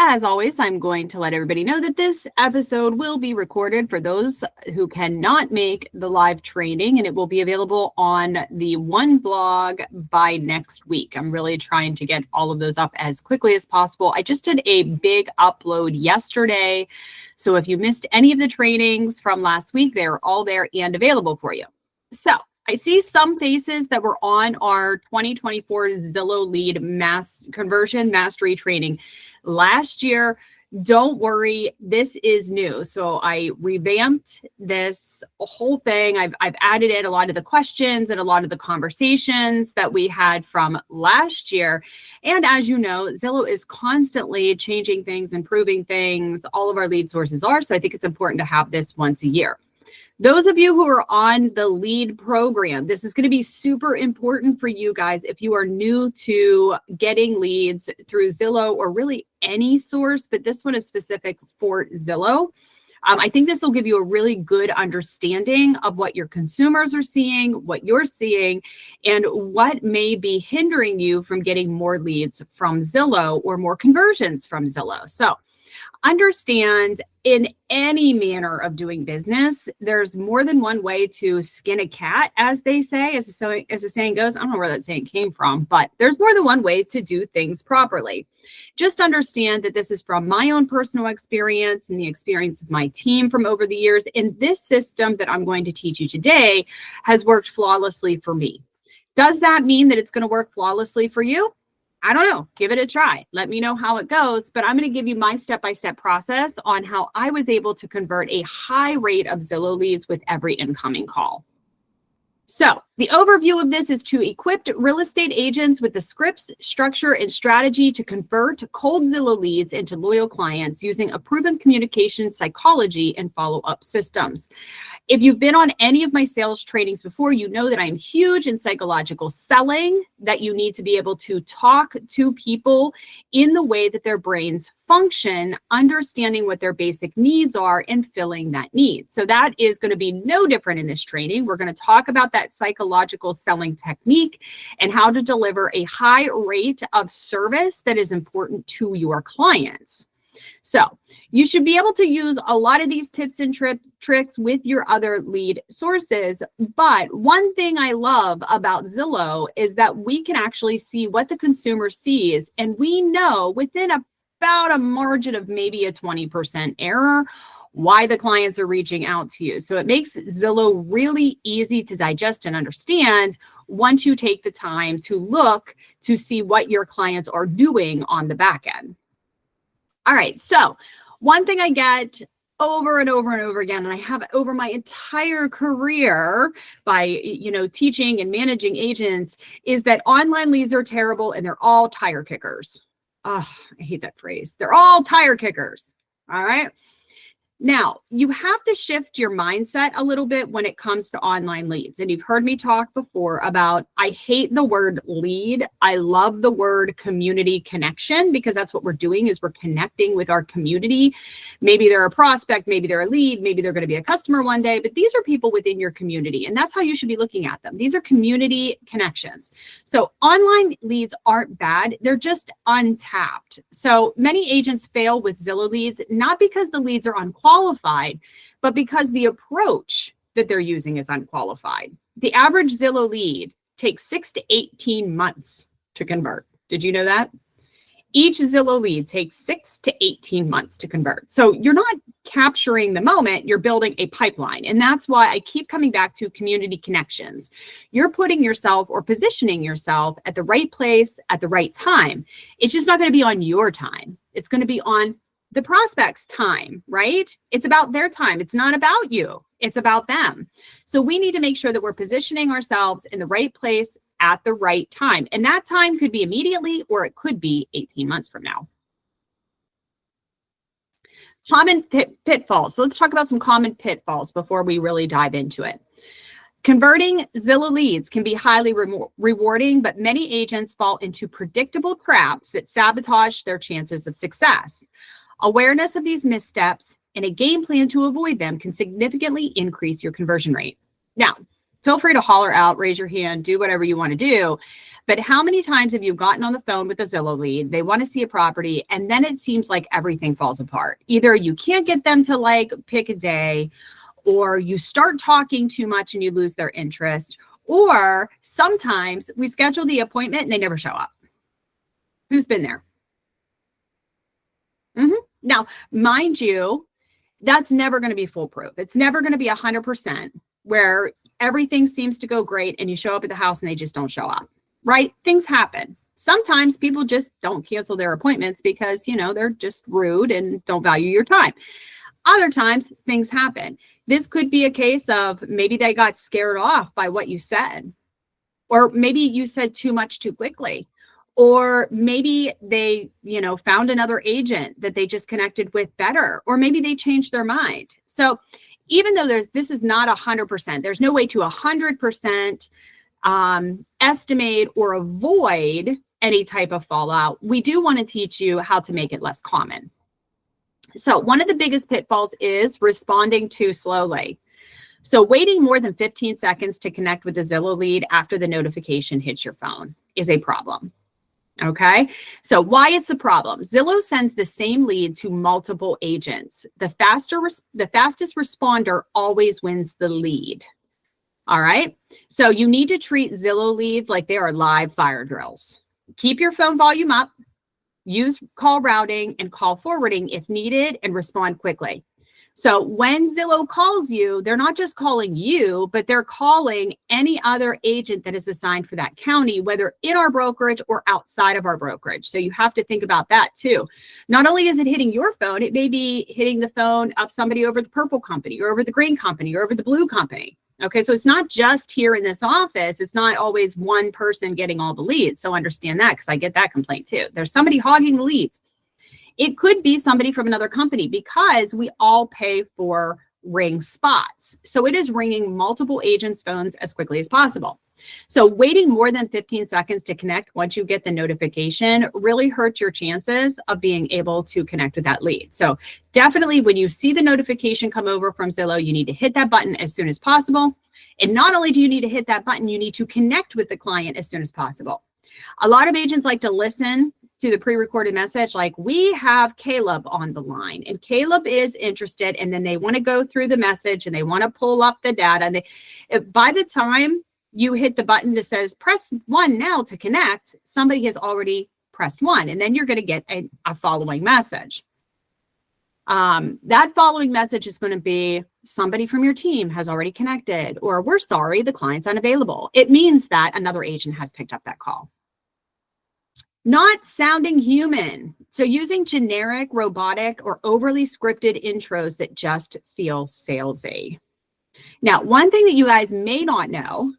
As always, I'm going to let everybody know that this episode will be recorded for those who cannot make the live training, and it will be available on the one blog by next week. I'm really trying to get all of those up as quickly as possible. I just did a big upload yesterday, so if you missed any of the trainings from last week, they're all there and available for you. So I see some faces that were on our 2024 Zillow lead conversion mastery training last year. Don't worry, this is new. So I revamped this whole thing. I've added in a lot of the questions and a lot of the conversations that we had from last year. And as you know, Zillow is constantly changing things, improving things. All of our lead sources are. So I think it's important to have this once a year. Those of you who are on the lead program, this is going to be super important for you guys if you are new to getting leads through Zillow or really any source, but this one is specific for Zillow. I think this will give you a really good understanding of what your consumers are seeing, what you're seeing, and what may be hindering you from getting more leads from Zillow or more conversions from Zillow. So understand, in any manner of doing business, there's more than one way to skin a cat, as they say, as the saying goes. I don't know where that saying came from, but there's more than one way to do things properly. Just understand that this is from my own personal experience and the experience of my team from over the years. And this system that I'm going to teach you today has worked flawlessly for me. Does that mean that it's going to work flawlessly for you? I don't know. Give it a try. Let me know how it goes. But I'm going to give you my step-by-step process on how I was able to convert a high rate of Zillow leads with every incoming call. So the overview of this is to equip real estate agents with the scripts, structure, and strategy to convert cold Zillow leads into loyal clients using a proven communication psychology and follow-up systems. If you've been on any of my sales trainings before, you know that I'm huge in psychological selling, that you need to be able to talk to people in the way that their brains function, understanding what their basic needs are and filling that need. So that is going to be no different in this training. We're going to talk about that psychological selling technique and how to deliver a high rate of service that is important to your clients. So you should be able to use a lot of these tips and tricks with your other lead sources. But one thing I love about Zillow is that we can actually see what the consumer sees. And we know within about a margin of maybe a 20% error why the clients are reaching out to you. So it makes Zillow really easy to digest and understand once you take the time to look to see what your clients are doing on the back end. All right, so one thing I get over and over and over again, and I have over my entire career by, teaching and managing agents, is that online leads are terrible and they're all tire kickers. Oh, I hate that phrase. They're all tire kickers. All right. Now, you have to shift your mindset a little bit when it comes to online leads. And you've heard me talk before about, I hate the word lead. I love the word community connection, because that's what we're doing, is we're connecting with our community. Maybe they're a prospect, maybe they're a lead, maybe they're going to be a customer one day, but these are people within your community. And that's how you should be looking at them. These are community connections. So online leads aren't bad. They're just untapped. So many agents fail with Zillow leads, not because the leads are unqualified, but because the approach that they're using is unqualified. The average Zillow lead takes 6 to 18 months to convert. Did you know that? Each Zillow lead takes 6 to 18 months to convert. So you're not capturing the moment, you're building a pipeline. And that's why I keep coming back to community connections. You're putting yourself or positioning yourself at the right place at the right time. It's just not going to be on your time. It's going to be on the prospect's time, right? It's about their time. It's not about you. It's about them. So we need to make sure that we're positioning ourselves in the right place at the right time. And that time could be immediately, or it could be 18 months from now. Common pitfalls. So let's talk about some common pitfalls before we really dive into it. Converting Zillow leads can be highly rewarding, but many agents fall into predictable traps that sabotage their chances of success. Awareness of these missteps and a game plan to avoid them can significantly increase your conversion rate. Now, Feel free to holler out, raise your hand, do whatever you want to do. But how many times have you gotten on the phone with a Zillow lead? They want to see a property, and then it seems like everything falls apart. Either you can't get them to like pick a day, or you start talking too much and you lose their interest, or sometimes we schedule the appointment and they never show up. Who's been there? Now, mind you, that's never going to be foolproof. It's never going to be 100% where everything seems to go great and you show up at the house and they just don't show up, right? Things happen. Sometimes people just don't cancel their appointments because, you know, they're just rude and don't value your time. Other times things happen. This could be a case of maybe they got scared off by what you said, or maybe you said too much too quickly. Or maybe they, you know, found another agent that they just connected with better, or maybe they changed their mind. So even though this is not 100%, there's no way to 100% estimate or avoid any type of fallout. We do want to teach you how to make it less common. So one of the biggest pitfalls is responding too slowly. So waiting more than 15 seconds to connect with the Zillow lead after the notification hits your phone is a problem. Okay, so why it's a problem? Zillow sends the same lead to multiple agents. The fastest responder always wins the lead. All right, so you need to treat Zillow leads like they are live fire drills. Keep your phone volume up, use call routing and call forwarding if needed, and respond quickly. So when Zillow calls you, they're not just calling you, but they're calling any other agent that is assigned for that county, whether in our brokerage or outside of our brokerage. So you have to think about that too. Not only is it hitting your phone, it may be hitting the phone of somebody over the purple company or over the green company or over the blue company. Okay, so it's not just here in this office. It's not always one person getting all the leads. So understand that, because I get that complaint too. There's somebody hogging the leads. It could be somebody from another company, because we all pay for ring spots. So it is ringing multiple agents' phones as quickly as possible. So waiting more than 15 seconds to connect once you get the notification really hurts your chances of being able to connect with that lead. So definitely when you see the notification come over from Zillow, you need to hit that button as soon as possible. And not only do you need to hit that button, you need to connect with the client as soon as possible. A lot of agents like to listen to the pre-recorded message, like, we have Caleb on the line and Caleb is interested, and then they want to go through the message and they want to pull up the data. And by the time you hit the button that says press 1 now to connect, somebody has already pressed 1, and then you're going to get a following message. That following message is going to be somebody from your team has already connected, or we're sorry, the client's unavailable. It means that another agent has picked up that call. Not sounding human. So using generic, robotic, or overly scripted intros that just feel salesy. Now, one thing that you guys may not know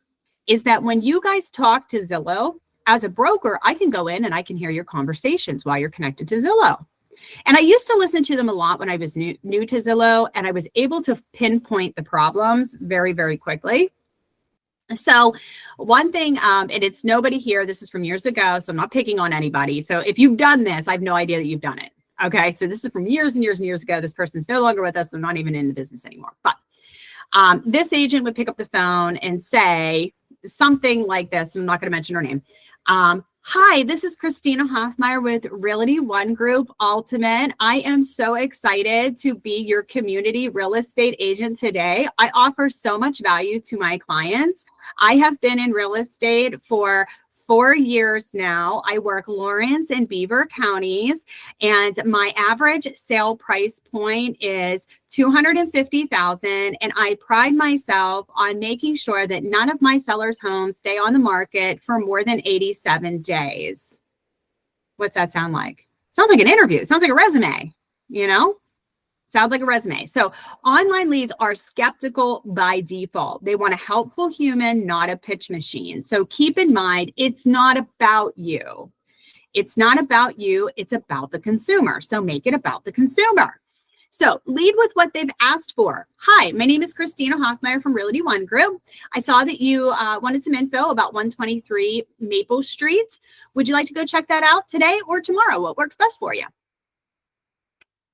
is that when you guys talk to Zillow, as a broker, I can go in and I can hear your conversations while you're connected to Zillow. And I used to listen to them a lot when I was new to Zillow, and I was able to pinpoint the problems very, very quickly. So one thing, and it's nobody here, this is from years ago, so I'm not picking on anybody. So if you've done this, I have no idea that you've done it. Okay, so this is from years and years and years ago. This person's no longer with us. They're not even in the business anymore. But this agent would pick up the phone and say something like this. I'm not going to mention her name. Hi, this is Christina Hoffmeyer with Realty One Group Ultimate. I am so excited to be your community real estate agent today. I offer so much value to my clients. I have been in real estate for 4 years now. I work Lawrence and Beaver counties, and my average sale price point is $250,000. And I pride myself on making sure that none of my sellers' homes stay on the market for more than 87 days. What's that sound like? Sounds like an interview. It sounds like a resume, you know? Sounds like a resume. So online leads are skeptical by default. They want a helpful human, not a pitch machine. So keep in mind, it's not about you. It's not about you. It's about the consumer. So make it about the consumer. So lead with what they've asked for. Hi, my name is Christina Hoffmeyer from Realty One Group. I saw that you wanted some info about 123 Maple Street. Would you like to go check that out today or tomorrow? What works best for you?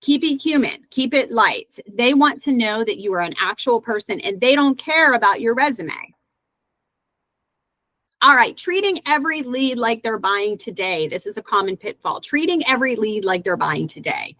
Keep it human, keep it light. They want to know that you are an actual person and they don't care about your resume. All right, treating every lead like they're buying today. This is a common pitfall. Treating every lead like they're buying today.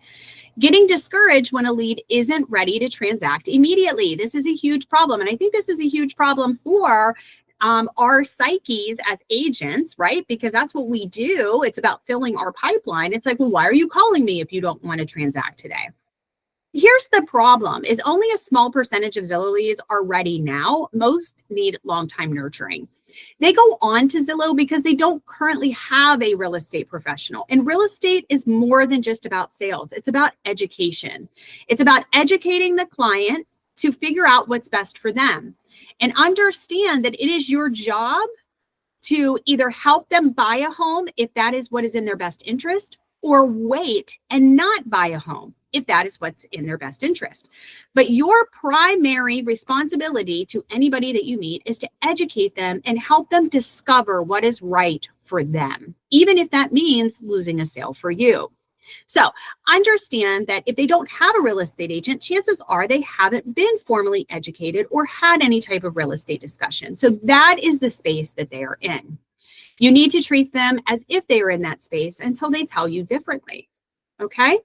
Getting discouraged when a lead isn't ready to transact immediately. This is a huge problem. And I think this is a huge problem for our psyches as agents, right? Because that's what we do. It's about filling our pipeline. It's like, well, why are you calling me if you don't want to transact today? Here's the problem is only a small percentage of Zillow leads are ready now. Most need long-time nurturing. They go on to Zillow because they don't currently have a real estate professional. And real estate is more than just about sales. It's about education. It's about educating the client to figure out what's best for them and understand that it is your job to either help them buy a home if that is what is in their best interest, or wait and not buy a home if that is what's in their best interest. But your primary responsibility to anybody that you meet is to educate them and help them discover what is right for them, even if that means losing a sale for you. So understand that if they don't have a real estate agent, chances are they haven't been formally educated or had any type of real estate discussion. So that is the space that they are in. You need to treat them as if they are in that space until they tell you differently. Okay?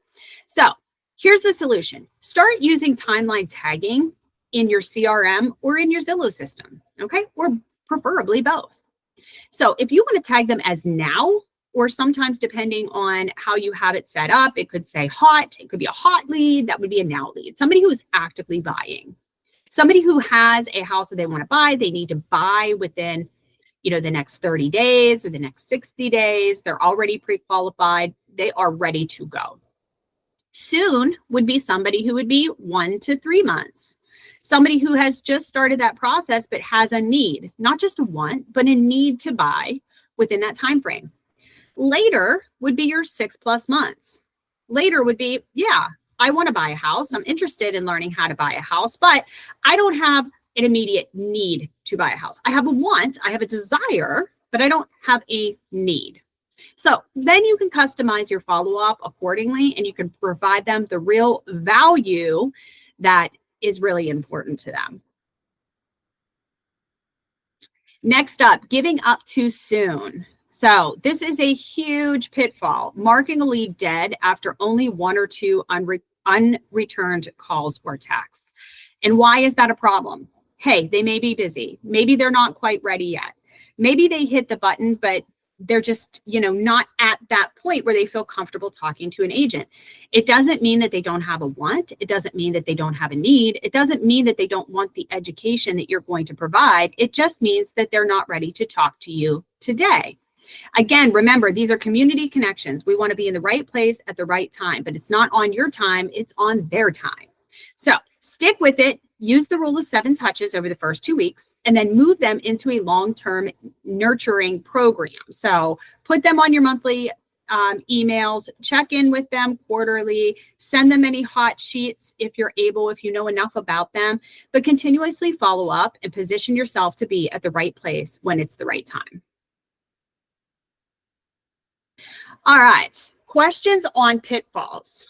So here's the solution. Start using timeline tagging in your CRM or in your Zillow system. Okay? Or preferably both. So if you want to tag them as now, or sometimes depending on how you have it set up, it could say hot, it could be a hot lead, that would be a now lead, somebody who is actively buying. Somebody who has a house that they want to buy, they need to buy within the next 30 days or the next 60 days. They're already pre-qualified. They are ready to go. Soon would be somebody who would be 1 to 3 months. Somebody who has just started that process but has a need, not just a want, but a need to buy within that time frame. Later would be your 6+ months. Later would be, yeah, I want to buy a house. I'm interested in learning how to buy a house, but I don't have an immediate need to buy a house. I have a want, I have a desire, but I don't have a need. So then you can customize your follow-up accordingly, and you can provide them the real value that is really important to them. Next up, giving up too soon. So this is a huge pitfall, marking a lead dead after only 1 or 2 unreturned calls or texts. And why is that a problem? Hey, they may be busy. Maybe they're not quite ready yet. Maybe they hit the button, but they're just, not at that point where they feel comfortable talking to an agent. It doesn't mean that they don't have a want. It doesn't mean that they don't have a need. It doesn't mean that they don't want the education that you're going to provide. It just means that they're not ready to talk to you today. Again, remember, these are community connections. We want to be in the right place at the right time, but it's not on your time, it's on their time. So stick with it. Use the rule of 7 touches over the first 2 weeks, and then move them into a long-term nurturing program. So put them on your monthly emails, check in with them quarterly, send them any hot sheets if you're able, if you know enough about them, but continuously follow up and position yourself to be at the right place when it's the right time. All right, questions on pitfalls.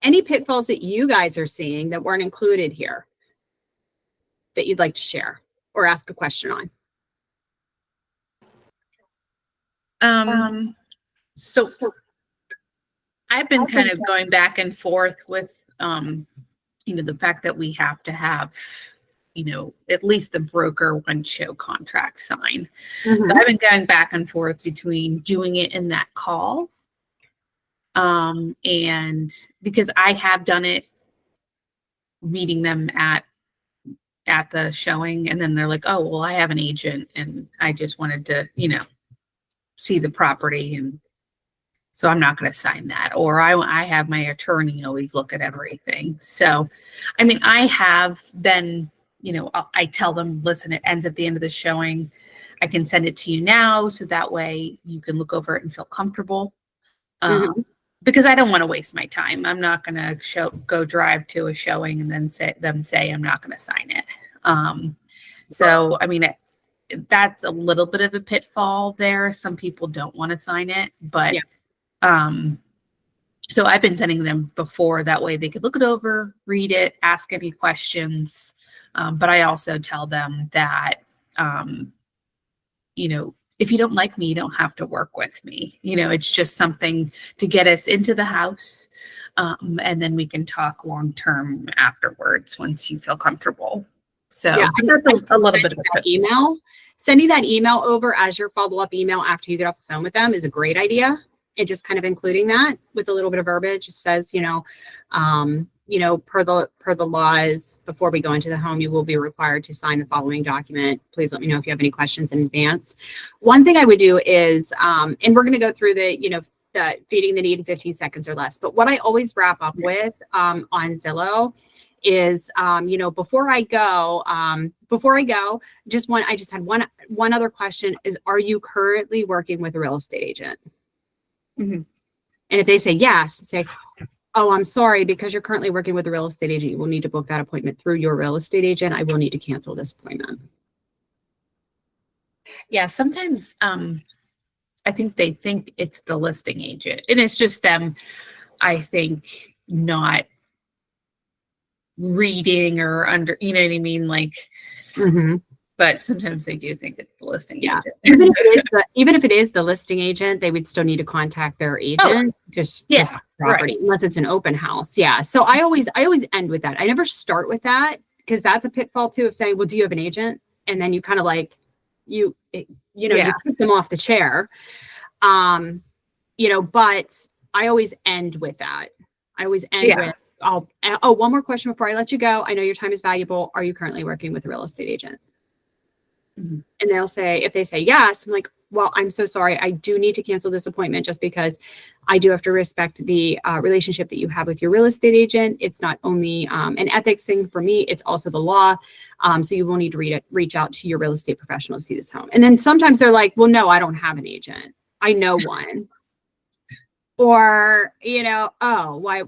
Any pitfalls that you guys are seeing that weren't included here that you'd like to share or ask a question on? So I've been kind of going back and forth with, the fact that we have to have, at least the broker one show contract sign. Mm-hmm. So I've been going back and forth between doing it in that call. And because I have done it, meeting them at the showing, and then they're like, oh, well, I have an agent and I just wanted to, see the property, and so I'm not going to sign that. Or I have my attorney always look at everything. So, I have been, I tell them, listen, it ends at the end of the showing. I can send it to you now, so that way you can look over it and feel comfortable. Because I don't want to waste my time. I'm not going to go drive to a showing and then say I'm not going to sign it. So, that's a little bit of a pitfall there. Some people don't want to sign it, but so I've been sending them before. That way they could look it over, read it, ask any questions. But I also tell them that, if you don't like me, you don't have to work with me. It's just something to get us into the house. And then we can talk long-term afterwards once you feel comfortable. So Yeah, that's a little bit of that email. Sending that email over as your follow-up email after you get off the phone with them is a great idea. And just kind of including that with a little bit of verbiage. It says, per the laws, before we go into the home, you will be required to sign the following document. Please let me know if you have any questions in advance. One thing I would do is, and we're going to go through the feeding the need in 15 seconds or less. But what I always wrap up with on Zillow is, before I go, I just had one other question is, are you currently working with a real estate agent? Mm-hmm. And if they say yes, say, oh, I'm sorry, because you're currently working with a real estate agent, you will need to book that appointment through your real estate agent. I will need to cancel this appointment. Yeah, sometimes I think they think it's the listing agent, and it's just them, I think, not reading or under, you know what I mean? Like, but sometimes they do think it's the listing agent. Even if it is the listing agent, they would still need to contact their agent just property, unless it's an open house. Yeah. So I always end with that. I never start with that, because that's a pitfall too, of saying, well, do you have an agent? And then you kind of like, you kick them off the chair. But I always end with that. I always end with, one more question before I let you go. I know your time is valuable. Are you currently working with a real estate agent? Mm-hmm. And they'll say, if they say yes, I'm like, well, I'm so sorry. I do need to cancel this appointment just because I do have to respect the relationship that you have with your real estate agent. It's not only an ethics thing for me, it's also the law. So you will need to reach out to your real estate professional to see this home. And then sometimes they're like, well, no, I don't have an agent. I know one. Or, oh, why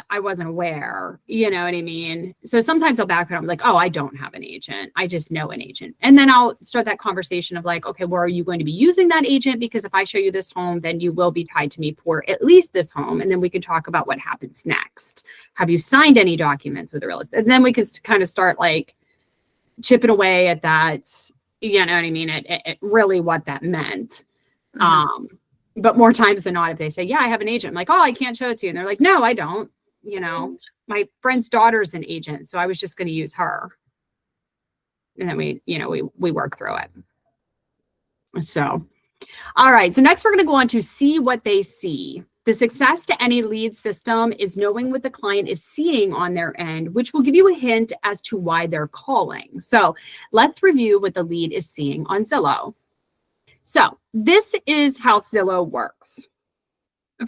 I wasn't aware, you know what I mean? So sometimes I'll back it up, like, oh, I don't have an agent. I just know an agent. And then I'll start that conversation of like, okay, well, are you going to be using that agent? Because if I show you this home, then you will be tied to me for at least this home. And then we can talk about what happens next. Have you signed any documents with the real estate? And then we can kind of start like chipping away at that, you know what I mean? It really what that meant. Mm-hmm. But more times than not, if they say, yeah, I have an agent, I'm like, oh, I can't show it to you. And they're like, no, I don't. My friend's daughter's an agent, so I was just going to use her. And then we work through it. So, all right. So next we're going to go on to see what they see. The success to any lead system is knowing what the client is seeing on their end, which will give you a hint as to why they're calling. So let's review what the lead is seeing on Zillow. So this is how Zillow works.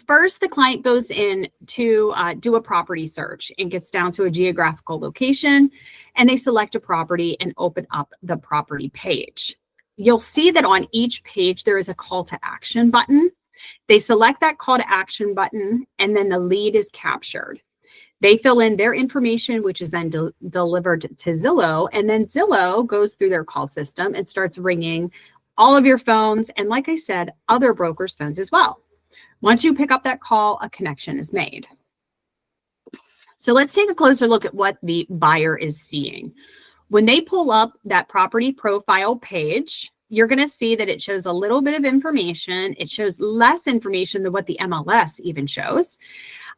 First, the client goes in to do a property search and gets down to a geographical location, and they select a property and open up the property page. You'll see that on each page, there is a call to action button. They select that call to action button, and then the lead is captured. They fill in their information, which is then delivered to Zillow, and then Zillow goes through their call system and starts ringing all of your phones, and like I said, other brokers' phones as well. Once you pick up that call, a connection is made. So let's take a closer look at what the buyer is seeing. When they pull up that property profile page, you're going to see that it shows a little bit of information. It shows less information than what the MLS even shows.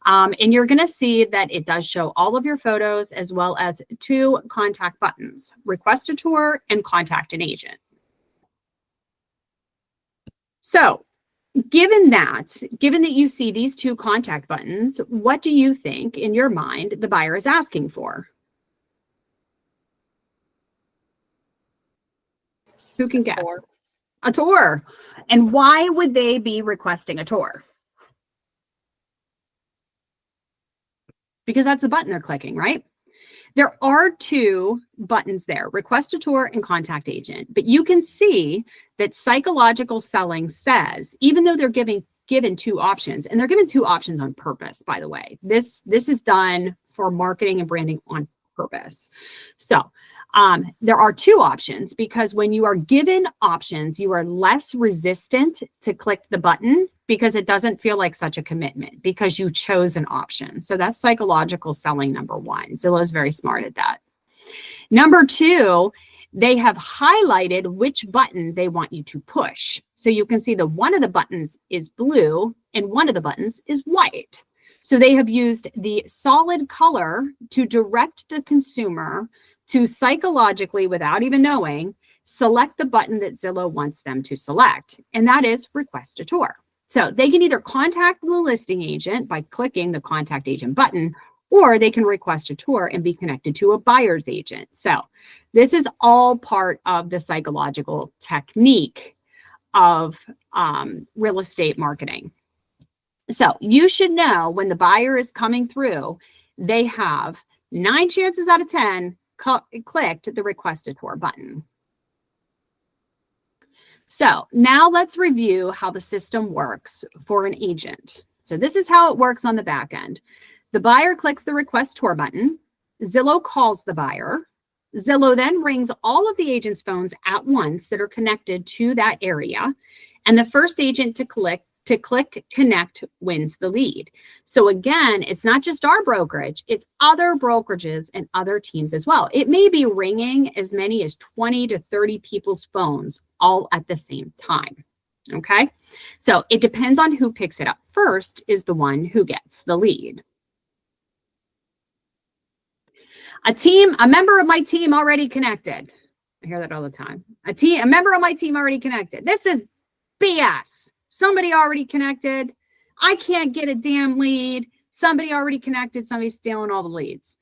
And you're going to see that it does show all of your photos, as well as two contact buttons, request a tour and contact an agent. So given that you see these two contact buttons, what do you think in your mind the buyer is asking for? Who can guess? A tour. And why would they be requesting a tour? Because that's the button they're clicking, right? There are two buttons there, request a tour and contact agent. But you can see that psychological selling says, even though they're given two options, and they're given two options on purpose, by the way. This is done for marketing and branding on purpose. So there are two options, because when you are given options, you are less resistant to click the button, because it doesn't feel like such a commitment because you chose an option. So that's psychological selling number one. Zillow is very smart at that. Number two, they have highlighted which button they want you to push. So you can see that one of the buttons is blue and one of the buttons is white. So they have used the solid color to direct the consumer to psychologically, without even knowing, select the button that Zillow wants them to select, and that is request a tour. So they can either contact the listing agent by clicking the contact agent button, or they can request a tour and be connected to a buyer's agent. So this is all part of the psychological technique of real estate marketing. So you should know when the buyer is coming through, they have 9 chances out of 10 clicked the request a tour button. So now let's review how the system works for an agent. So this is how it works on the back end. The buyer clicks the request tour button. Zillow calls the buyer. Zillow then rings all of the agent's phones at once that are connected to that area. And the first agent to click connect wins the lead. So again, it's not just our brokerage, it's other brokerages and other teams as well. It may be ringing as many as 20 to 30 people's phones all at the same time. Okay. So it depends on who picks it up first is the one who gets the lead. A member of my team already connected. I hear that all the time. A member of my team already connected. This is BS. Somebody already connected. I can't get a damn lead. Somebody already connected. Somebody's stealing all the leads.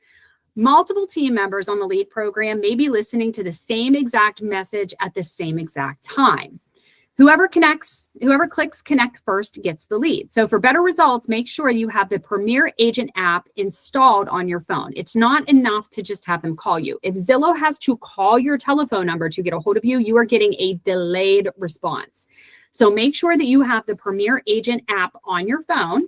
Multiple team members on the lead program may be listening to the same exact message at the same exact time. Whoever clicks connect first gets the lead. So for better results, make sure you have the Premier Agent app installed on your phone. It's not enough to just have them call you. If Zillow has to call your telephone number to get a hold of you, you are getting a delayed response. So make sure that you have the Premier Agent app on your phone,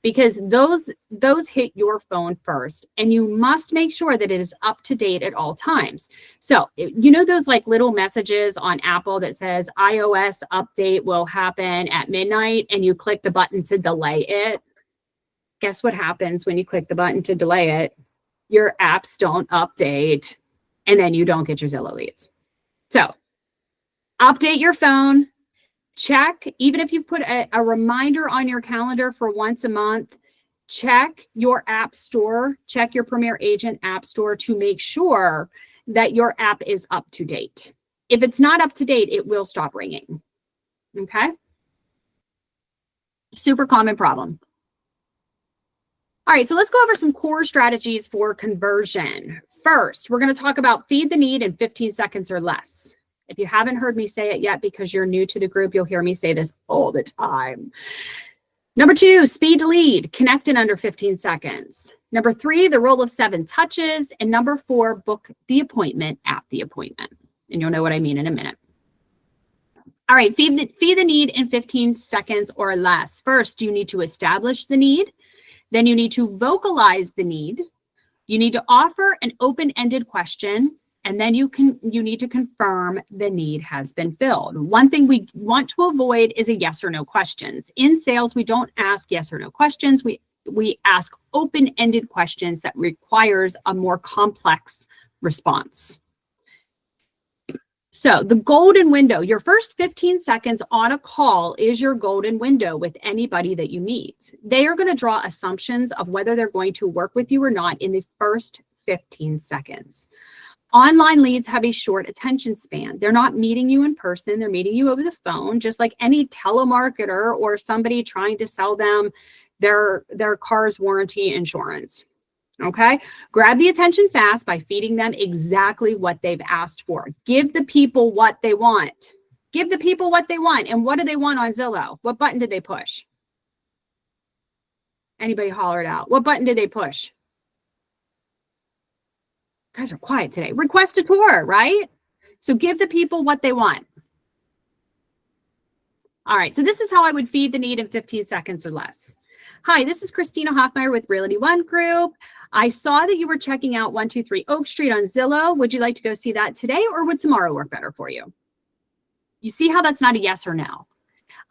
because those hit your phone first, and you must make sure that it is up to date at all times. So you know those like little messages on Apple that says iOS update will happen at midnight, and you click the button to delay it? Guess what happens when you click the button to delay it? Your apps don't update, and then you don't get your Zillow leads. So update your phone. Check, even if you put a reminder on your calendar for once a month, check your app store, check your Premier Agent app store to make sure that your app is up to date. If it's not up to date, it will stop ringing. Okay? Super common problem. All right, so let's go over some core strategies for conversion. First, we're going to talk about feed the need in 15 seconds or less. If you haven't heard me say it yet because you're new to the group, you'll hear me say this all the time. Number 2, speed to lead, connect in under 15 seconds. Number 3, the rule of 7 touches. And number 4, book the appointment at the appointment. And you'll know what I mean in a minute. All right, feed the need in 15 seconds or less. First, you need to establish the need. Then you need to vocalize the need. You need to offer an open-ended question. And then you need to confirm the need has been filled. One thing we want to avoid is a yes or no questions. In sales, we don't ask yes or no questions. We ask open-ended questions that requires a more complex response. So the golden window, your first 15 seconds on a call is your golden window with anybody that you meet. They are going to draw assumptions of whether they're going to work with you or not in the first 15 seconds. Online leads have a short attention span. They're not meeting you in person. They're meeting you over the phone, just like any telemarketer or somebody trying to sell them their car's warranty insurance. Okay? Grab the attention fast by feeding them exactly what they've asked for. Give the people what they want. Give the people what they want. And what do they want on Zillow? What button did they push? Anybody holler it out. What button did they push? You guys are quiet today. Request a tour, right? So give the people what they want. All right, so this is how I would feed the need in 15 seconds or less. Hi, this is Christina Hoffmeyer with Realty One Group. I saw that you were checking out 123 Oak Street on Zillow. Would you like to go see that today, or would tomorrow work better for you? You see how that's not a yes or no.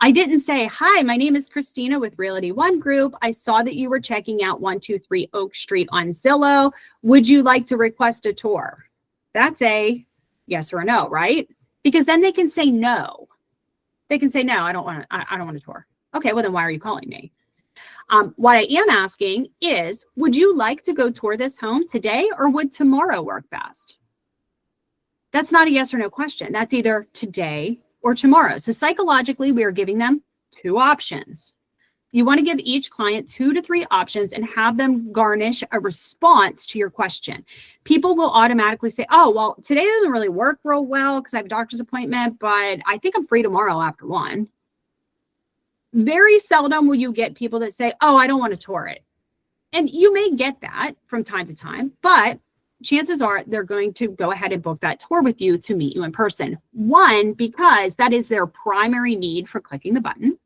I didn't say, hi, my name is Christina with Realty One Group. I saw that you were checking out 123 Oak Street on Zillow. Would you like to request a tour? That's a yes or a no, right? Because then they can say no. They can say, no, I don't want to tour. Okay, well then why are you calling me? What I am asking is, would you like to go tour this home today, or would tomorrow work best? That's not a yes or no question. That's either today or tomorrow. So psychologically, we are giving them 2 options. You want to give each client 2 to 3 options and have them garnish a response to your question. People will automatically say, oh, well, today doesn't really work real well because I have a doctor's appointment, but I think I'm free tomorrow after 1. Very seldom will you get people that say, oh, I don't want to tour it. And you may get that from time to time, but chances are they're going to go ahead and book that tour with you to meet you in person. 1, because that is their primary need for clicking the button.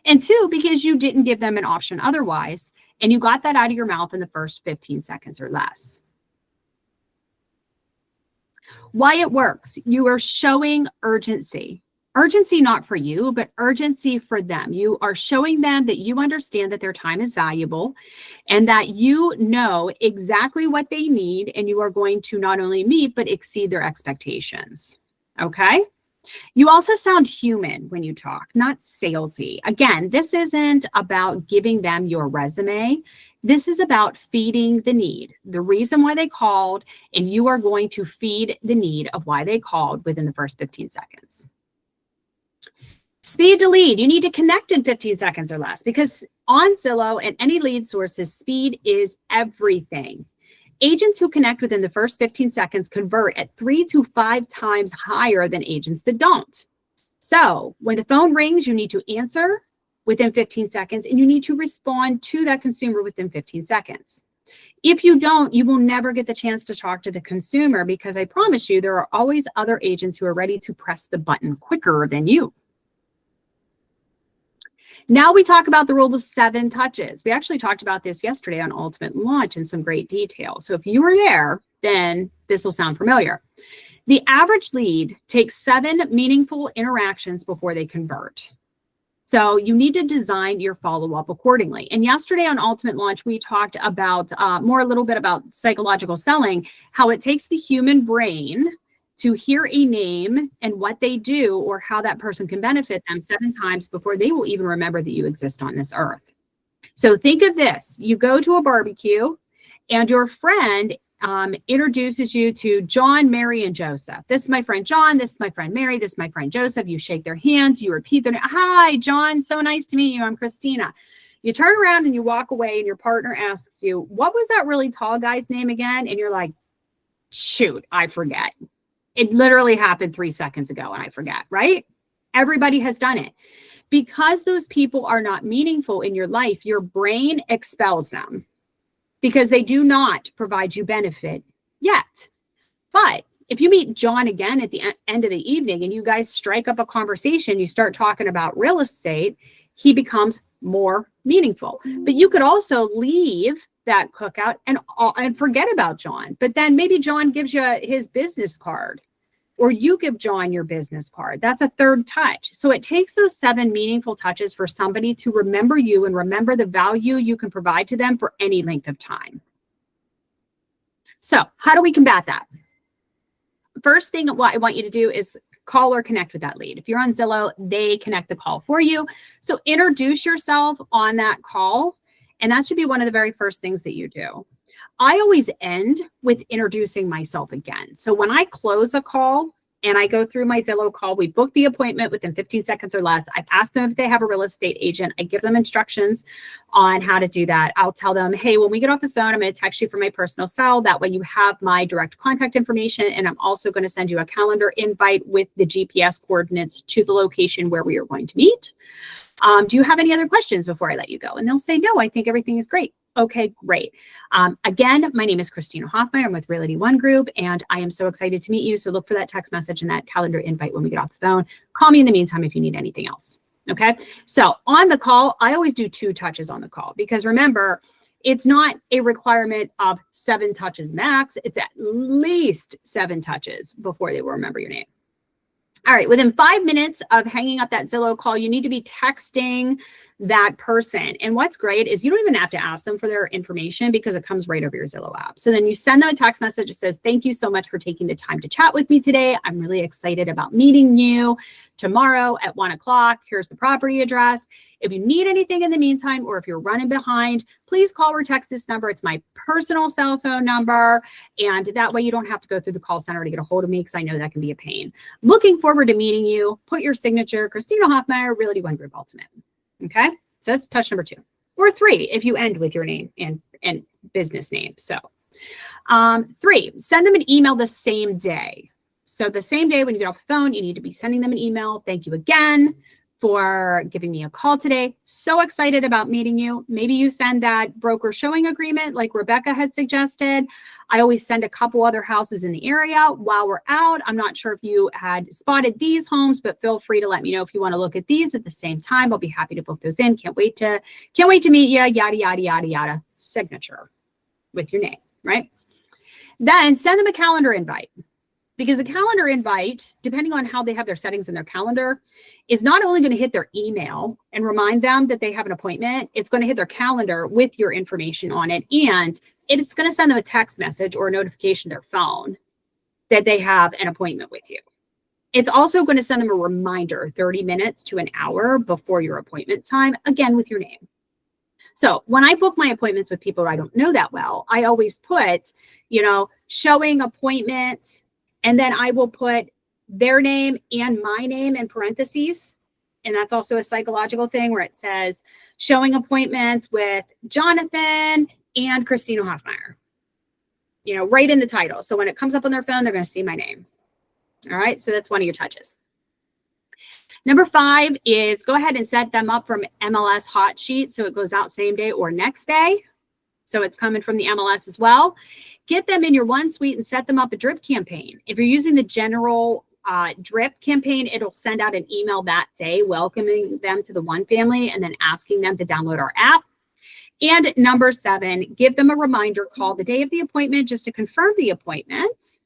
And 2, because you didn't give them an option otherwise, and you got that out of your mouth in the first 15 seconds or less. Why it works. You are showing urgency. Urgency not for you, but urgency for them. You are showing them that you understand that their time is valuable and that you know exactly what they need, and you are going to not only meet, but exceed their expectations. Okay? You also sound human when you talk, not salesy. Again, this isn't about giving them your resume. This is about feeding the need, the reason why they called, and you are going to feed the need of why they called within the first 15 seconds. Speed to lead. You need to connect in 15 seconds or less, because on Zillow and any lead sources, speed is everything. Agents who connect within the first 15 seconds convert at 3 to 5 times higher than agents that don't. So when the phone rings, you need to answer within 15 seconds, and you need to respond to that consumer within 15 seconds. If you don't, you will never get the chance to talk to the consumer, because I promise you, there are always other agents who are ready to press the button quicker than you. Now we talk about the rule of 7 touches. We actually talked about this yesterday on Ultimate Launch in some great detail. So if you were there, then this will sound familiar. The average lead takes 7 meaningful interactions before they convert. So you need to design your follow-up accordingly. And yesterday on Ultimate Launch, we talked about a little bit about psychological selling, how it takes the human brain to hear a name and what they do or how that person can benefit them 7 times before they will even remember that you exist on this earth. So think of this. You go to a barbecue and your friend introduces you to John, Mary, and Joseph. This is my friend John. This is my friend Mary. This is my friend Joseph. You shake their hands. You repeat their name. Hi, John. So nice to meet you. I'm Christina. You turn around and you walk away, and your partner asks you, what was that really tall guy's name again? And you're like, shoot, I forget. It literally happened 3 seconds ago and I forget, right? Everybody has done it. Because those people are not meaningful in your life, your brain expels them because they do not provide you benefit yet. But if you meet John again at the end of the evening and you guys strike up a conversation, you start talking about real estate, he becomes more meaningful. But you could also leave that cookout and forget about John. But then maybe John gives you his business card, or you give John your business card. That's a 3rd touch. So it takes those 7 meaningful touches for somebody to remember you and remember the value you can provide to them for any length of time. So how do we combat that? First thing what I want you to do is call or connect with that lead. If you're on Zillow, they connect the call for you. So introduce yourself on that call. And that should be one of the very first things that you do. I always end with introducing myself again. So when I close a call and I go through my Zillow call, we book the appointment within 15 seconds or less. I ask them if they have a real estate agent. I give them instructions on how to do that. I'll tell them, hey, when we get off the phone, I'm going to text you from my personal cell. That way you have my direct contact information. And I'm also going to send you a calendar invite with the GPS coordinates to the location where we are going to meet. Do you have any other questions before I let you go? And they'll say, no, I think everything is great. Okay, great. Again, my name is Christina Hoffmeyer. I'm with Realty One Group, and I am so excited to meet you. So look for that text message and that calendar invite when we get off the phone. Call me in the meantime if you need anything else. Okay. So on the call, I always do 2 touches on the call, because remember, it's not a requirement of 7 touches max. It's at least 7 touches before they will remember your name. All right, within 5 minutes of hanging up that Zillow call, you need to be texting that person. And what's great is you don't even have to ask them for their information because it comes right over your Zillow app. So then you send them a text message that says, thank you so much for taking the time to chat with me today. I'm really excited about meeting you tomorrow at 1 o'clock. Here's the property address. If you need anything in the meantime, or if you're running behind, please call or text this number. It's my personal cell phone number. And that way you don't have to go through the call center to get a hold of me, because I know that can be a pain. Looking forward to meeting you. Put your signature, Christina Hoffmeyer, Realty One Group Ultimate. Okay, so that's touch number 2 or 3 if you end with your name and business name. So 3, send them an email the same day. So the same day when you get off the phone, you need to be sending them an email. Thank you again for giving me a call today. So excited about meeting you. Maybe you send that broker showing agreement like Rebecca had suggested. I always send a couple other houses in the area while we're out. I'm not sure if you had spotted these homes, but feel free to let me know if you want to look at these at the same time. I'll be happy to book those in. Can't wait to meet you. Yada, yada, yada, yada. Signature with your name, right? Then send them a calendar invite. Because a calendar invite, depending on how they have their settings in their calendar, is not only going to hit their email and remind them that they have an appointment, it's going to hit their calendar with your information on it. And it's going to send them a text message or a notification to their phone that they have an appointment with you. It's also going to send them a reminder 30 minutes to an hour before your appointment time, again, with your name. So when I book my appointments with people I don't know that well, I always put, showing appointment. And then I will put their name and my name in parentheses. And that's also a psychological thing where it says showing appointments with Jonathan and Christina Hoffmeyer, right in the title. So when it comes up on their phone, they're going to see my name. All right. So that's one of your touches. Number 5 is go ahead and set them up from MLS hot sheet. So it goes out same day or next day. So it's coming from the MLS as well. Get them in your one suite and set them up a drip campaign. If you're using the general drip campaign, it'll send out an email that day welcoming them to the one family and then asking them to download our app. And number 7, give them a reminder call the day of the appointment just to confirm the appointment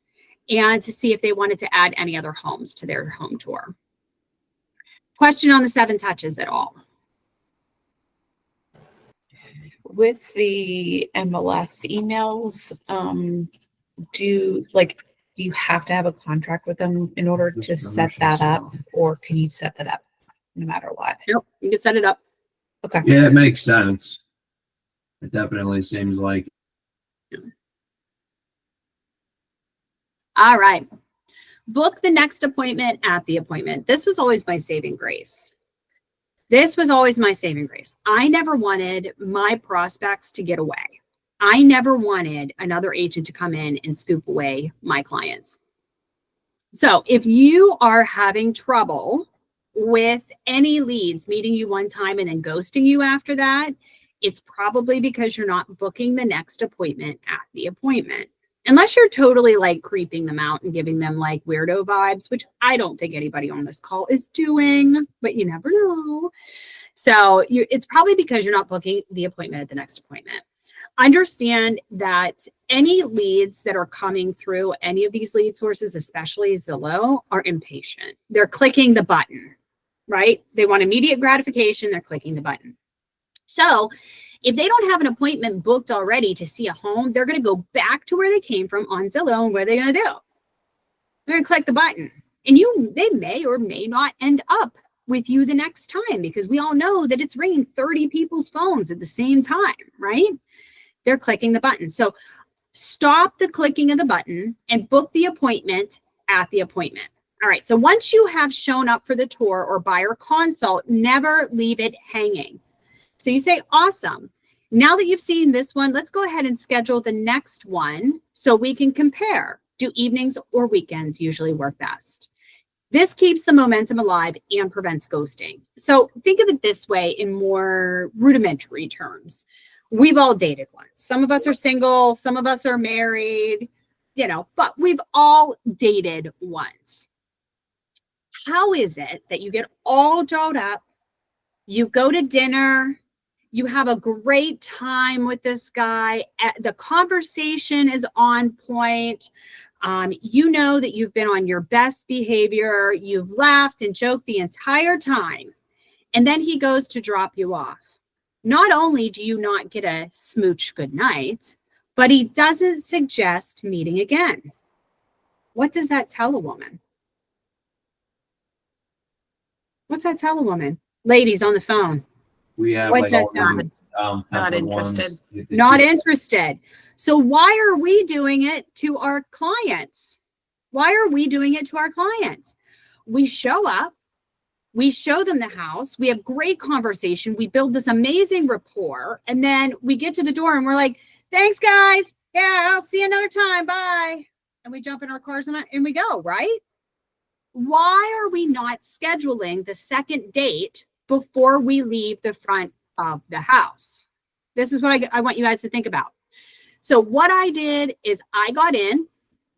and to see if they wanted to add any other homes to their home tour. Question on the 7 touches at all? With the MLS emails, do you have to have a contract with them in order to set that up, or can you set that up no matter what? Nope, you can set it up. Okay. Yeah, it makes sense. It definitely seems like. All right. Book the next appointment at the appointment. This was always my saving grace. I never wanted my prospects to get away. I never wanted another agent to come in and scoop away my clients. So if you are having trouble with any leads meeting you one time and then ghosting you after that, it's probably because you're not booking the next appointment at the appointment. Unless you're totally creeping them out and giving them weirdo vibes, which I don't think anybody on this call is doing, but you never know. So it's probably because you're not booking the appointment at the next appointment. Understand that any leads that are coming through any of these lead sources, especially Zillow, are impatient. They're clicking the button, right? They want immediate gratification. They're clicking the button. So if they don't have an appointment booked already to see a home, they're going to go back to where they came from on Zillow. And what are they going to do? They're going to click the button. And they may or may not end up with you the next time, because we all know that it's ringing 30 people's phones at the same time, right? They're clicking the button. So stop the clicking of the button and book the appointment at the appointment. All right. So once you have shown up for the tour or buyer consult, never leave it hanging. So you say, awesome. Now that you've seen this one, let's go ahead and schedule the next one so we can compare. Do evenings or weekends usually work best? This keeps the momentum alive and prevents ghosting. So think of it this way in more rudimentary terms. We've all dated once. Some of us are single, some of us are married, but we've all dated once. How is it that you get all dolled up, you go to dinner, you have a great time with this guy, the conversation is on point, you know that you've been on your best behavior, you've laughed and joked the entire time, and then he goes to drop you off. Not only do you not get a smooch goodnight, but he doesn't suggest meeting again. What does that tell a woman? What's that tell a woman? Ladies on the phone. We have What's like that all tell? the Not pepper ones. interested. Not interested. So why are we doing it to our clients? Why are we doing it to our clients? We show up, we show them the house, we have great conversation, we build this amazing rapport, and then we get to the door and we're like, thanks guys. Yeah, I'll see you another time. Bye. And we jump in our cars and we go, right? Why are we not scheduling the second date before we leave the front of the house? This is what I want you guys to think about. So what I did is I got in,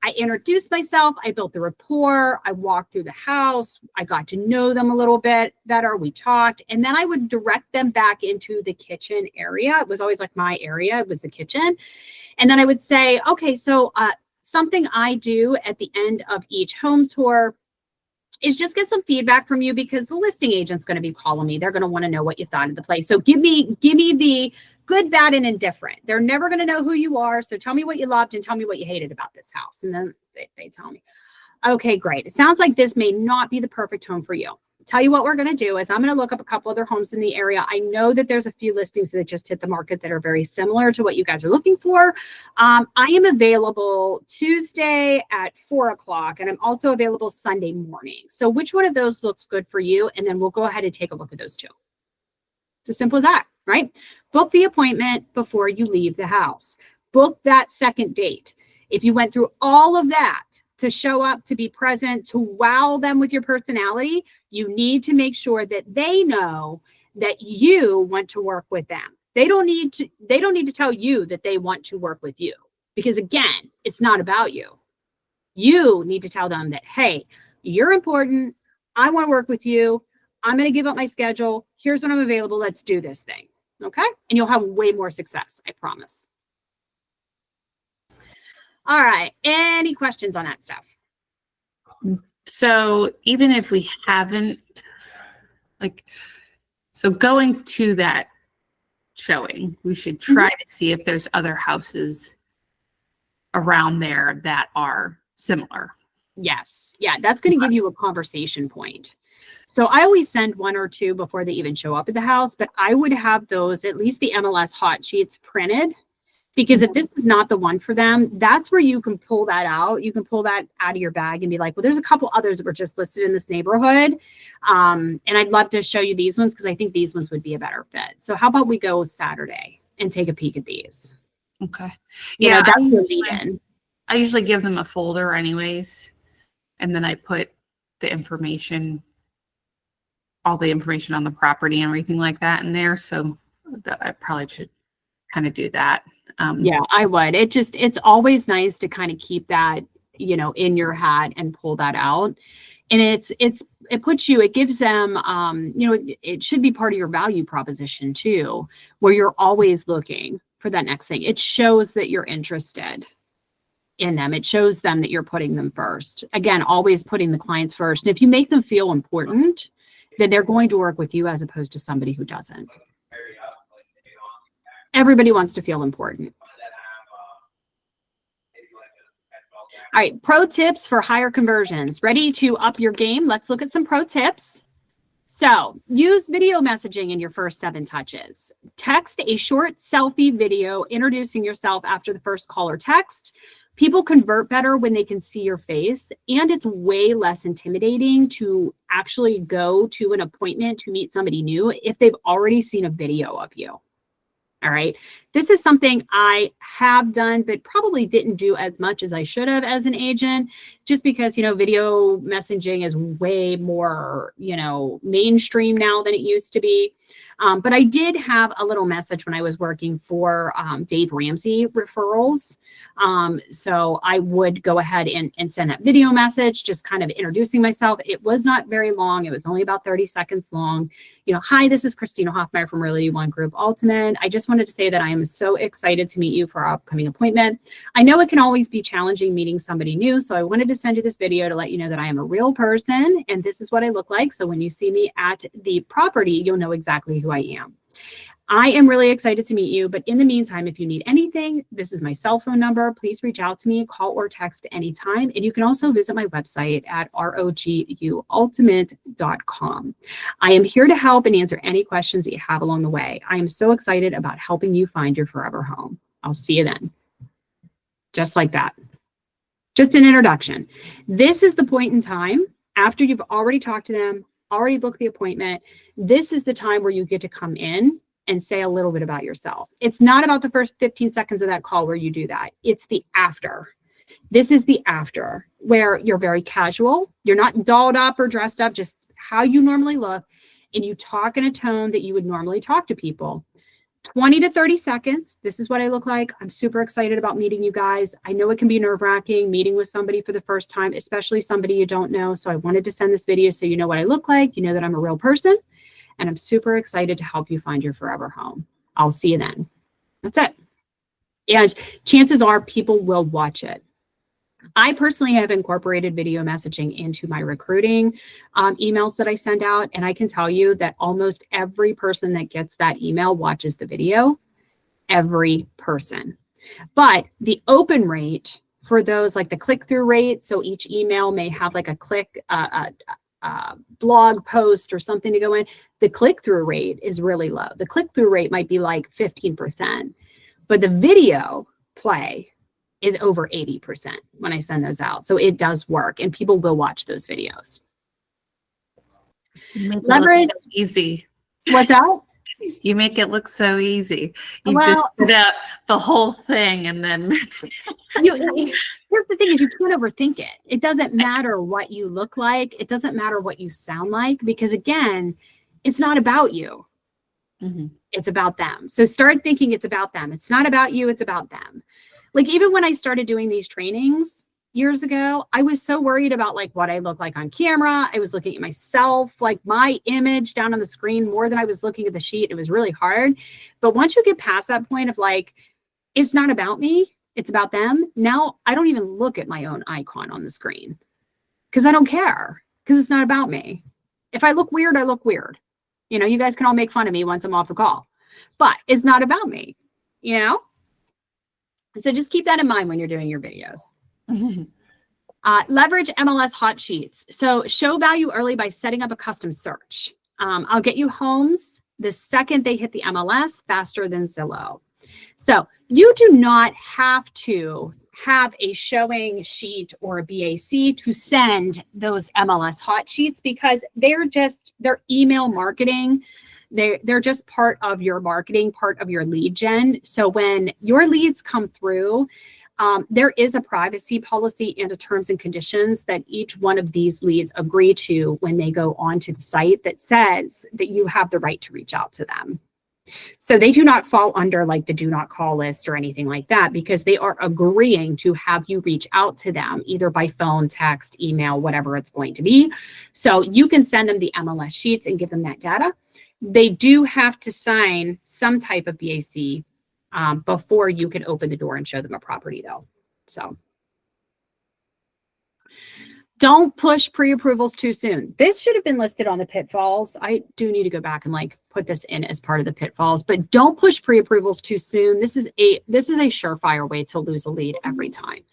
I introduced myself, I built the rapport, I walked through the house, I got to know them a little bit better, we talked, and then I would direct them back into the kitchen area. It was always like my area, it was the kitchen. And then I would say, okay, so something I do at the end of each home tour is just get some feedback from you, because the listing agent's going to be calling me. They're going to want to know what you thought of the place. So give me the good, bad, and indifferent. They're never going to know who you are. So tell me what you loved and tell me what you hated about this house. And then they tell me, okay, great. It sounds like this may not be the perfect home for you. Tell you what we're going to do is I'm going to look up a couple other homes in the area. I know that there's a few listings that just hit the market that are very similar to what you guys are looking for. I am available Tuesday at 4:00, and I'm also available Sunday morning. So which one of those looks good for you? And then we'll go ahead and take a look at those two. It's as simple as that, right? Book the appointment before you leave the house. Book that second date. If you went through all of that to show up, to be present, to wow them with your personality, you need to make sure that they know that you want to work with them. They don't need to tell you that they want to work with you, because again, it's not about you. You need to tell them that, hey, you're important. I want to work with you. I'm going to give up my schedule. Here's when I'm available. Let's do this thing. Okay? And you'll have way more success, I promise. All right. Any questions on that stuff? So even if we haven't, so going to that showing, we should try to see if there's other houses around there that are similar. Yes. Yeah. That's going to give you a conversation point. So I always send one or two before they even show up at the house, but I would have those, at least the MLS hot sheets, printed. Because if this is not the one for them, that's where you can pull that out. You can pull that out of your bag and be like, well, there's a couple others that were just listed in this neighborhood. And I'd love to show you these ones because I think these ones would be a better fit. So how about we go Saturday and take a peek at these? Okay. You know, that's your lead in. I usually give them a folder anyways. And then I put the information, all the information on the property and everything like that in there. So I probably should kind of do that. Yeah, I would. It's always nice to kind of keep that, you know, in your hat and pull that out. And it gives them, you know, it should be part of your value proposition too, where you're always looking for that next thing. It shows that you're interested in them. It shows them that you're putting them first. Again, always putting the clients first. And if you make them feel important, then they're going to work with you as opposed to somebody who doesn't. Everybody wants to feel important. All right, pro tips for higher conversions. Ready to up your game? Let's look at some pro tips. So use video messaging in your first 7 touches. Text a short selfie video introducing yourself after the first call or text. People convert better when they can see your face, and it's way less intimidating to actually go to an appointment to meet somebody new if they've already seen a video of you. All right. This is something I have done, but probably didn't do as much as I should have as an agent, just because, you know, video messaging is way more, you know, mainstream now than it used to be. But I did have a little message when I was working for Dave Ramsey referrals. So I would go ahead and send that video message, just kind of introducing myself. It was not very long. It was only about 30 seconds long. You know, hi, this is Christina Hoffmeyer from Realty One Group Ultimate. I just wanted to say that I am am so excited to meet you for our upcoming appointment. I know it can always be challenging meeting somebody new, so I wanted to send you this video to let you know that I am a real person and this is what I look like. So when you see me at the property, you'll know exactly who I am. I am really excited to meet you, but in the meantime, if you need anything, this is my cell phone number. Please reach out to me, call or text anytime. And you can also visit my website at roguultimate.com. I am here to help and answer any questions that you have along the way. I am so excited about helping you find your forever home. I'll see you then. Just like that. Just an introduction. This is the point in time after you've already talked to them, already booked the appointment. This is the time where you get to come in and say a little bit about yourself. It's not about the first 15 seconds of that call where you do that. It's the after. This is the after where you're very casual. You're not dolled up or dressed up, just how you normally look. And you talk in a tone that you would normally talk to people. 20 to 30 seconds. This is what I look like. I'm super excited about meeting you guys. I know it can be nerve-wracking meeting with somebody for the first time, especially somebody you don't know. So I wanted to send this video so you know what I look like. You know that I'm a real person. And I'm super excited to help you find your forever home. I'll see you then. That's it. And chances are people will watch it. I personally have incorporated video messaging into my recruiting emails that I send out. And I can tell you that almost every person that gets that email watches the video. Every person. But the open rate for those, like the click-through rate, so each email may have like a blog post or something to go in, the click-through rate is really low. The click-through rate might be like 15%, but the video play is over 80% when I send those out. So it does work and people will watch those videos. Leverage easy. What's that? You make it look so easy. You Well, just put out the whole thing and then here's the thing is you can't overthink it. It doesn't matter what you look like. It doesn't matter what you sound like, because again, it's not about you. Mm-hmm. It's about them. So start thinking it's about them. It's not about you. It's about them. Like even when I started doing these trainings years ago, I was so worried about like what I look like on camera. I was looking at myself, like my image down on the screen more than I was looking at the sheet. It was really hard. But once you get past that point of like, it's not about me, it's about them. Now I don't even look at my own icon on the screen because I don't care, because it's not about me. If I look weird, I look weird. You know, you guys can all make fun of me once I'm off the call, but it's not about me, you know? So just keep that in mind when you're doing your videos. Leverage MLS hot sheets. So show value early by setting up a custom search. I'll get you homes the second they hit the MLS faster than Zillow. So you do not have to have a showing sheet or a BAC to send those MLS hot sheets, because they're email marketing. They're just part of your marketing, part of your lead gen. So when your leads come through, there is a privacy policy and a terms and conditions that each one of these leads agree to when they go onto the site that says that you have the right to reach out to them. So they do not fall under like the do not call list or anything like that, because they are agreeing to have you reach out to them either by phone, text, email, whatever it's going to be. So you can send them the MLS sheets and give them that data. They do have to sign some type of BAC before you can open the door and show them a property though. So don't push pre-approvals too soon. This should have been listed on the pitfalls. I do need to go back and like put this in as part of the pitfalls, but don't push pre-approvals too soon. This is a surefire way to lose a lead every time.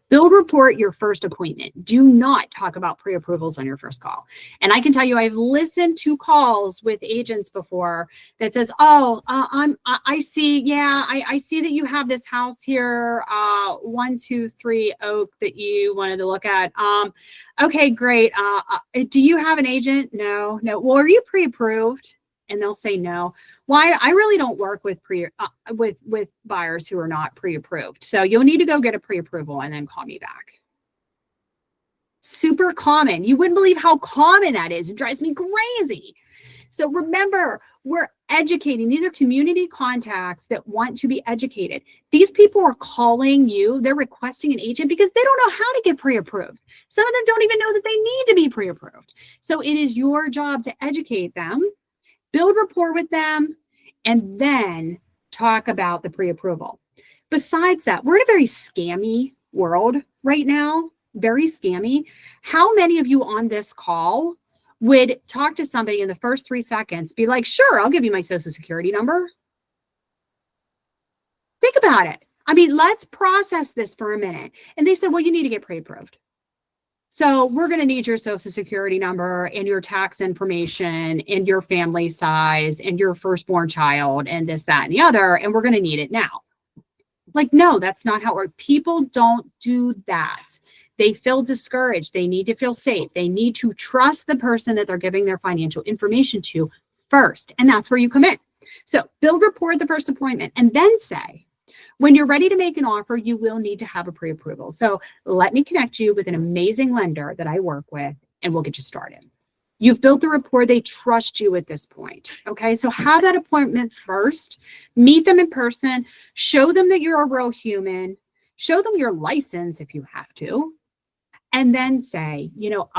Build report your first appointment. Do not talk about pre-approvals on your first call. And I can tell you, I've listened to calls with agents before that says, "Oh, I see. Yeah, I see that you have this house here, 123 Oak that you wanted to look at. Okay, great. Do you have an agent? No. Well, are you pre-approved?" And they'll say no. Why? I really don't work with with buyers who are not pre-approved. So you'll need to go get a pre-approval and then call me back. Super common. You wouldn't believe how common that is. It drives me crazy. So remember, we're educating. These are community contacts that want to be educated. These people are calling you. They're requesting an agent because they don't know how to get pre-approved. Some of them don't even know that they need to be pre-approved. So it is your job to educate them, build rapport with them, and then talk about the pre-approval. Besides that, we're in a very scammy world right now, very scammy. How many of you on this call would talk to somebody in the first 3 seconds, be like, sure, I'll give you my social security number? Think about it. I mean, let's process this for a minute. And they said, well, you need to get pre-approved. So we're going to need your social security number and your tax information and your family size and your firstborn child and this, that, and the other. And we're going to need it now. Like, no, that's not how it works. People don't do that. They feel discouraged. They need to feel safe. They need to trust the person that they're giving their financial information to first. And that's where you come in. So build rapport at the first appointment and then say, when you're ready to make an offer, you will need to have a pre-approval. So let me connect you with an amazing lender that I work with, and we'll get you started. You've built the rapport. They trust you at this point. Okay. So have that appointment first, meet them in person, show them that you're a real human, show them your license if you have to, and then say, you know,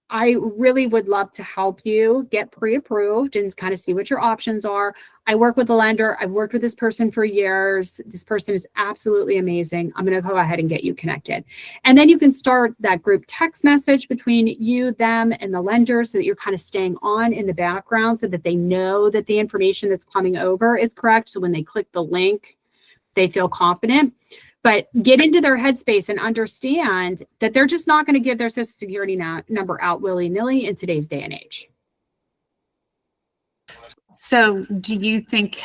I really would love to help you get pre-approved and kind of see what your options are. I work with a lender. I've worked with this person for years. This person is absolutely amazing. I'm going to go ahead and get you connected. And then you can start that group text message between you, them, and the lender so that you're kind of staying on in the background so that they know that the information that's coming over is correct. So when they click the link, they feel confident. But get into their headspace and understand that they're just not going to give their social security number out willy-nilly in today's day and age. So do you think,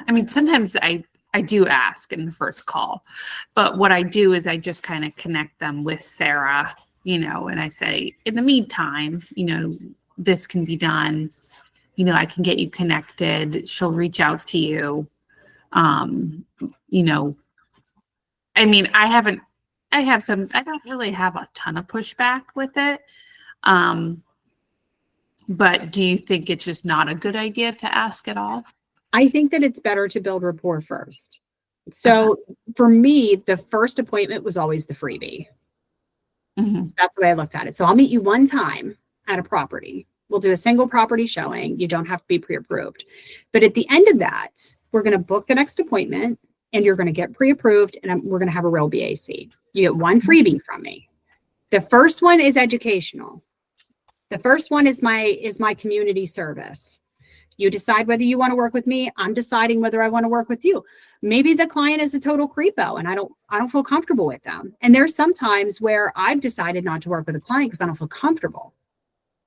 I mean, sometimes I do ask in the first call, but what I do is I just kind of connect them with Sarah, you know, and I say, in the meantime, you know, this can be done. You know, I can get you connected. She'll reach out to you. You know, I mean, I don't really have a ton of pushback with it. But do you think it's just not a good idea to ask at all? I think that it's better to build rapport first. So for me, the first appointment was always the freebie. Mm-hmm. That's the way I looked at it. So I'll meet you one time at a property. We'll do a single property showing. You don't have to be pre-approved. But at the end of that, we're going to book the next appointment and you're going to get pre-approved and we're going to have a real BAC. You get one freebie from me. The first one is educational. The first one is my community service. You decide whether you want to work with me. I'm deciding whether I want to work with you. Maybe the client is a total creepo and I don't feel comfortable with them. And there's some times where I've decided not to work with a client because I don't feel comfortable.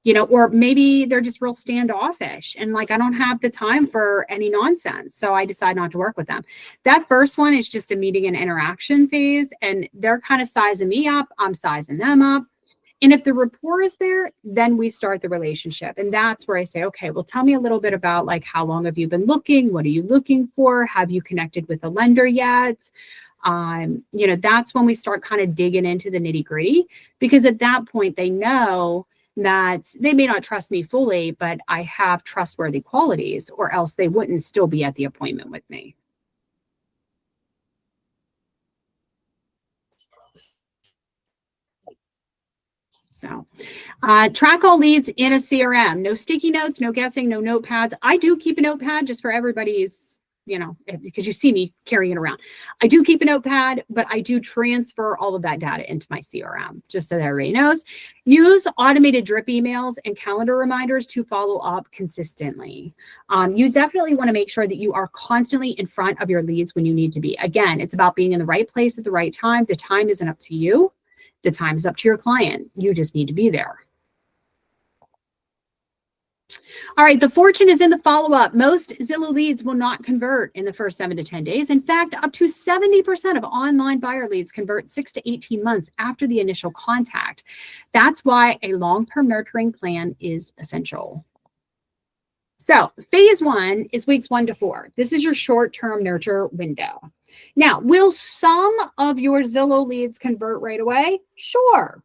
You know, or maybe they're just real standoffish and like, I don't have the time for any nonsense. So I decide not to work with them. That first one is just a meeting and interaction phase. And they're kind of sizing me up. I'm sizing them up. And if the rapport is there, then we start the relationship. And that's where I say, okay, well, tell me a little bit about like, how long have you been looking? What are you looking for? Have you connected with a lender yet? You know, that's when we start kind of digging into the nitty gritty, because at that point they know that they may not trust me fully, but I have trustworthy qualities, or else they wouldn't still be at the appointment with me. So track all leads in a CRM. No sticky notes, no guessing, no notepads. I do keep a notepad just for everybody's, you know, because you see me carrying it around. I do keep a notepad, but I do transfer all of that data into my CRM, just so that everybody knows. Use automated drip emails and calendar reminders to follow up consistently. You definitely want to make sure that you are constantly in front of your leads when you need to be. Again, it's about being in the right place at the right time. The time isn't up to you. The time is up to your client. You just need to be there. All right, the fortune is in the follow-up. Most Zillow leads will not convert in the first 7 to 10 days. In fact, up to 70% of online buyer leads convert 6 to 18 months after the initial contact. That's why a long-term nurturing plan is essential. So phase 1 is weeks 1 to 4. This is your short-term nurture window. Now, will some of your Zillow leads convert right away? Sure.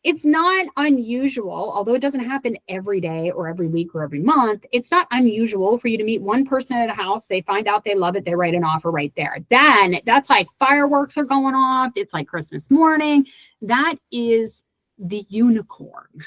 It's not unusual, although it doesn't happen every day or every week or every month. It's not unusual for you to meet one person at a house. They find out they love it. They write an offer right there. Then that's like fireworks are going off. It's like Christmas morning. That is the unicorn.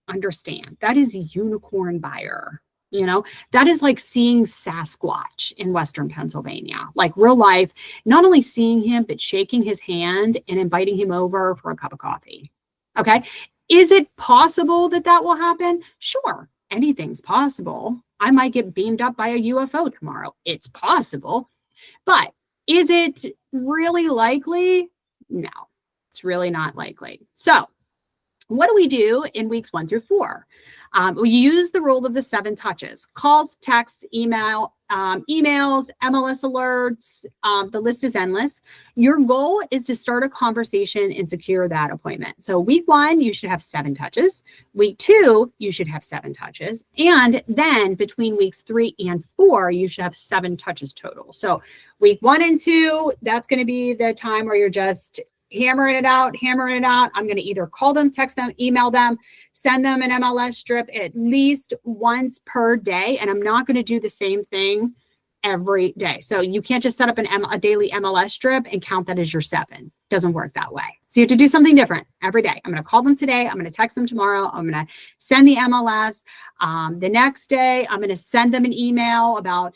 Understand, that is the unicorn buyer. You know, that is like seeing Sasquatch in Western Pennsylvania, like real life, not only seeing him, but shaking his hand and inviting him over for a cup of coffee. Okay. Is it possible that that will happen? Sure. Anything's possible. I might get beamed up by a UFO tomorrow. It's possible. But is it really likely? No, it's really not likely. So, what do we do in weeks 1 through 4? We use the rule of the 7 touches: calls, texts, emails, MLS alerts. The list is endless. Your goal is to start a conversation and secure that appointment. So week 1, you should have 7 touches. Week 2, you should have 7 touches. And then between weeks 3 and 4, you should have 7 touches total. So week 1 and 2, that's going to be the time where you're just hammering it out. I'm going to either call them, text them, email them, send them an MLS strip at least once per day. And I'm not going to do the same thing every day. So you can't just set up a daily MLS strip and count that as your 7. Doesn't work that way. So you have to do something different every day. I'm going to call them today. I'm going to text them tomorrow. I'm going to send the MLS. The next day, I'm going to send them an email about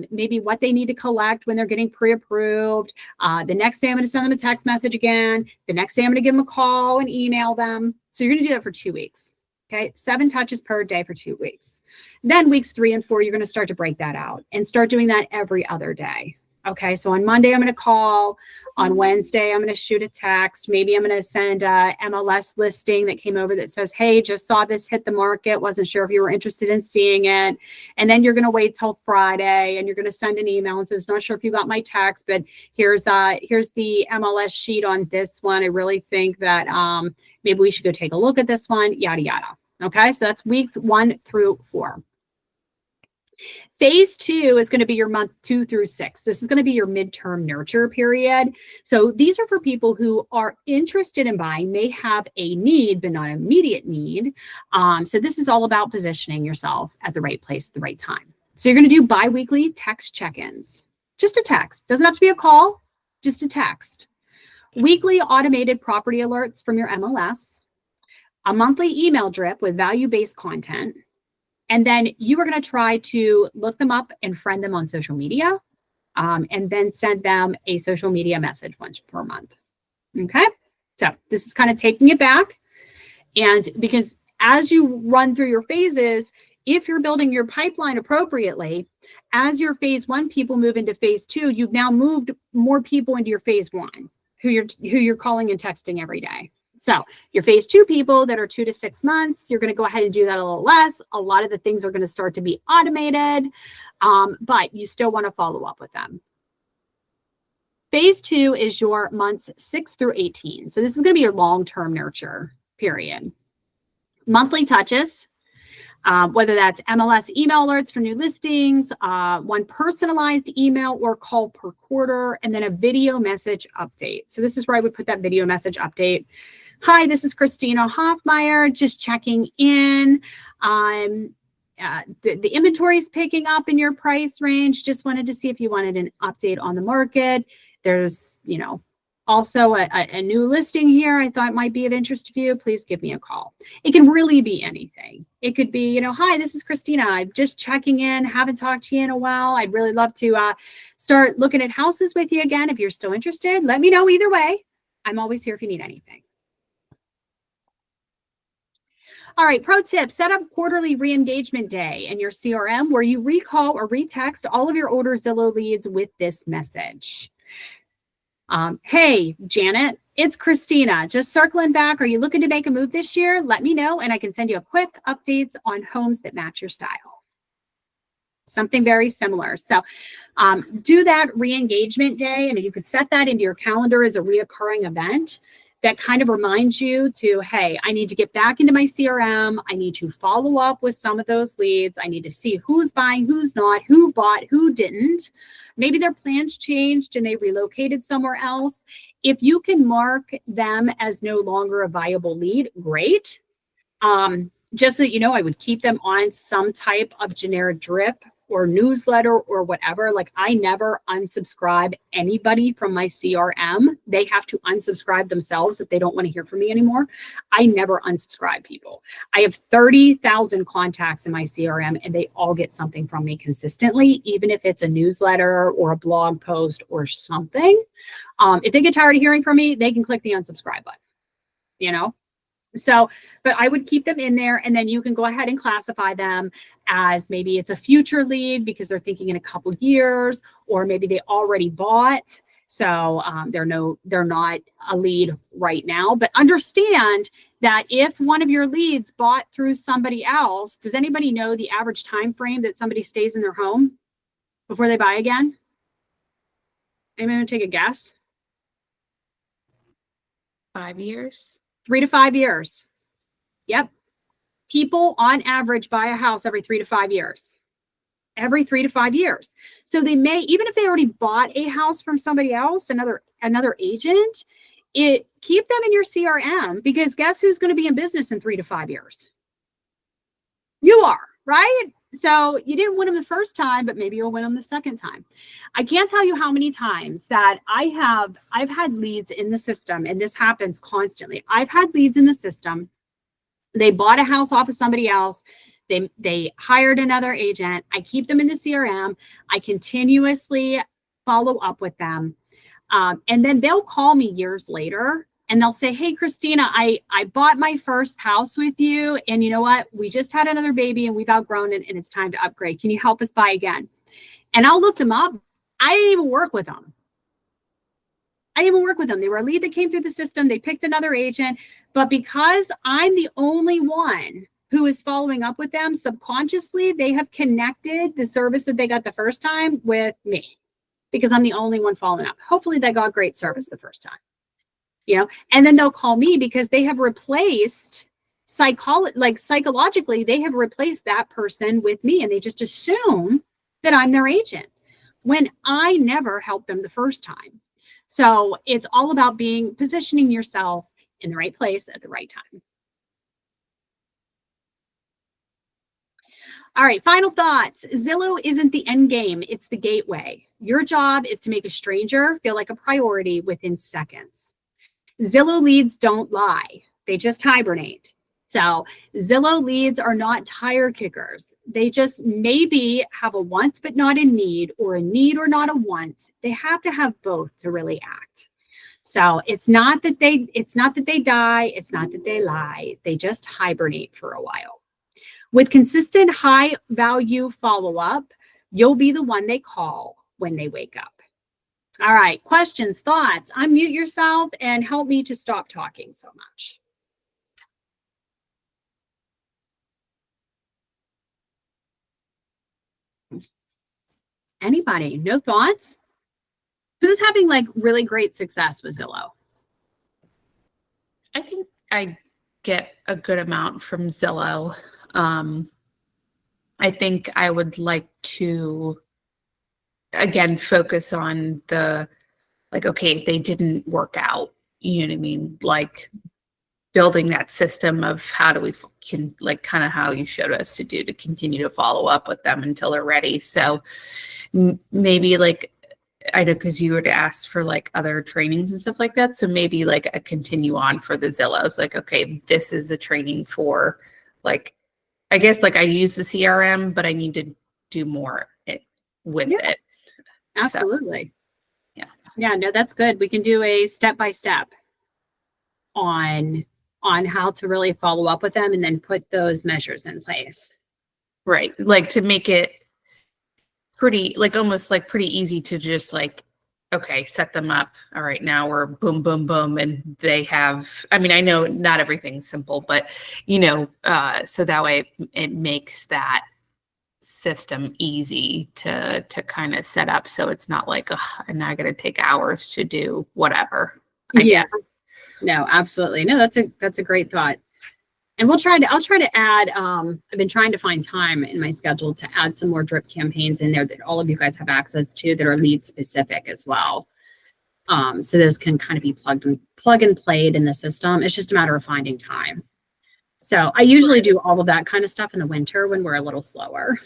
maybe what they need to collect when they're getting pre-approved. The next day, I'm going to send them a text message again. The next day, I'm going to give them a call and email them. So you're going to do that for 2 weeks. Okay, 7 touches per day for 2 weeks. Then weeks 3 and 4, you're going to start to break that out and start doing that every other day. Okay, so on Monday, I'm going to call. On Wednesday, I'm going to shoot a text. Maybe I'm going to send a MLS listing that came over that says, hey, just saw this hit the market. Wasn't sure if you were interested in seeing it. And then you're going to wait till Friday and you're going to send an email and says, not sure if you got my text, but here's the MLS sheet on this one. I really think that maybe we should go take a look at this one, yada, yada. Okay, so that's weeks 1 through 4. Phase 2 is going to be your month 2 through 6. This is going to be your midterm nurture period. So these are for people who are interested in buying, may have a need, but not an immediate need. So this is all about positioning yourself at the right place at the right time. So you're going to do bi-weekly text check-ins. Just a text. Doesn't have to be a call, just a text. Weekly automated property alerts from your MLS. A monthly email drip with value-based content. And then you are going to try to look them up and friend them on social media, and then send them a social media message once per month. Okay, so this is kind of taking it back. And because as you run through your phases, if you're building your pipeline appropriately, as your phase 1 people move into phase 2, you've now moved more people into your phase 1 who you're calling and texting every day. So your phase 2 people that are 2 to 6 months, you're going to go ahead and do that a little less. A lot of the things are going to start to be automated, but you still want to follow up with them. Phase 2 is your months 6 through 18. So this is going to be your long-term nurture period. Monthly touches, whether that's MLS email alerts for new listings, one personalized email or call per quarter, and then a video message update. So this is where I would put that video message update. Hi, this is Christina Hoffmeyer, just checking in. The inventory is picking up in your price range. Just wanted to see if you wanted an update on the market. There's, also a new listing here I thought might be of interest to you. Please give me a call. It can really be anything. It could be, hi, this is Christina. I'm just checking in. Haven't talked to you in a while. I'd really love to start looking at houses with you again. If you're still interested, let me know either way. I'm always here if you need anything. All right, pro tip, set up quarterly re-engagement day in your CRM where you recall or retext all of your older Zillow leads with this message. Hey, Janet, it's Christina. Just circling back. Are you looking to make a move this year? Let me know and I can send you a quick updates on homes that match your style. Something very similar. So do that re-engagement day, and you could set that into your calendar as a reoccurring event that kind of reminds you to, hey, I need to get back into my CRM. I need to follow up with some of those leads. I need to see who's buying, who's not, who bought, who didn't. Maybe their plans changed and they relocated somewhere else. If you can mark them as no longer a viable lead, great. Just so that you know, I would keep them on some type of generic drip or newsletter or whatever, like I never unsubscribe anybody from my CRM. They have to unsubscribe themselves if they don't want to hear from me anymore. I never unsubscribe people. I have 30,000 contacts in my CRM and they all get something from me consistently, even if it's a newsletter or a blog post or something. If they get tired of hearing from me, they can click the unsubscribe button, you know? So, but I would keep them in there, and then you can go ahead and classify them as maybe it's a future lead because they're thinking in a couple years, or maybe they already bought. So they're not a lead right now, but understand that if one of your leads bought through somebody else, does anybody know the average time frame that somebody stays in their home before they buy again? Anybody want to take a guess? 5 years. 3 to 5 years. Yep. People on average buy a house every 3 to 5 years. Every 3 to 5 years. So they may, even if they already bought a house from somebody else, another agent, keep them in your CRM, because guess who's going to be in business in 3 to 5 years? You are, right? So you didn't win them the first time, but maybe you'll win them the second time. I can't tell you how many times that I've had leads in the system, and this happens constantly. I've had leads in the system. They bought a house off of somebody else. They hired another agent. I keep them in the CRM. I continuously follow up with them. And then they'll call me years later and they'll say, hey, Christina, I bought my first house with you. And you know what? We just had another baby and we've outgrown it and it's time to upgrade. Can you help us buy again? And I'll look them up. I didn't even work with them. They were a lead that came through the system. They picked another agent. But because I'm the only one who is following up with them, subconsciously, they have connected the service that they got the first time with me, because I'm the only one following up. Hopefully they got great service the first time, and then they'll call me because they have replaced psychologically, they have replaced that person with me, and they just assume that I'm their agent when I never helped them the first time. So it's all about positioning yourself in the right place at the right time. All right, final thoughts. Zillow isn't the end game, it's the gateway. Your job is to make a stranger feel like a priority within seconds. Zillow leads don't lie, they just hibernate. So Zillow leads are not tire kickers. They just maybe have a want but not a need, or a need or not a want. They have to have both to really act. So it's not that they die, it's not that they lie. They just hibernate for a while. With consistent high value follow-up, you'll be the one they call when they wake up. All right, questions, thoughts? Unmute yourself and help me to stop talking so much. Anybody? No thoughts? Who's having really great success with Zillow? I think I get a good amount from Zillow. I think I would like to, again, focus on okay, if they didn't work out, you know what I mean? Like building that system of how do we kind of how you showed us to do, to continue to follow up with them until they're ready. So maybe I know, because you were to ask for other trainings and stuff like that. So maybe a continue on for the Zillows, okay, this is a training for I guess I use the CRM, but I need to do more with it. Absolutely. So, yeah, no, that's good. We can do a step-by-step on how to really follow up with them and then put those measures in place. Right. To make it pretty, almost pretty easy to just okay, set them up. All right, now we're boom, boom, boom. And they have, I know not everything's simple, but so that way it makes that system easy to kind of set up. So it's not and now I got to take hours to do whatever, I guess. No, absolutely. No, that's a great thought. And I'll try to add, I've been trying to find time in my schedule to add some more drip campaigns in there that all of you guys have access to that are lead specific as well. So those can kind of be plug and played in the system. It's just a matter of finding time. So I usually do all of that kind of stuff in the winter when we're a little slower.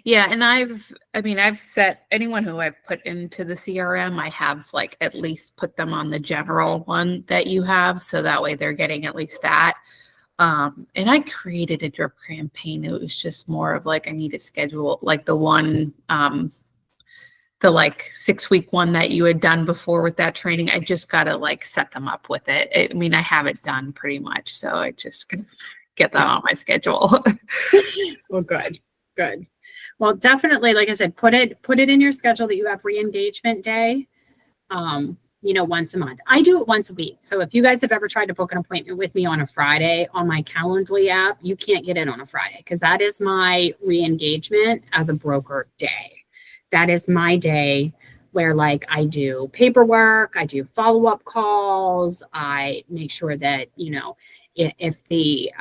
Yeah, and I've set anyone who I've put into the CRM, I have like at least put them on the general one that you have, so that way they're getting at least that. And I created a drip campaign. It was just more of like I need to schedule like the one, the like 6-week one that you had done before with that training. I just gotta like set them up with it. I mean, I have it done pretty much, so I just get that on my schedule. Well, good. Good. Well, definitely, like I said, put it in your schedule that you have re-engagement day, once a month. I do it once a week. So if you guys have ever tried to book an appointment with me on a Friday on my Calendly app, you can't get in on a Friday because that is my re-engagement as a broker day. That is my day where like I do paperwork, I do follow-up calls, I make sure that, if the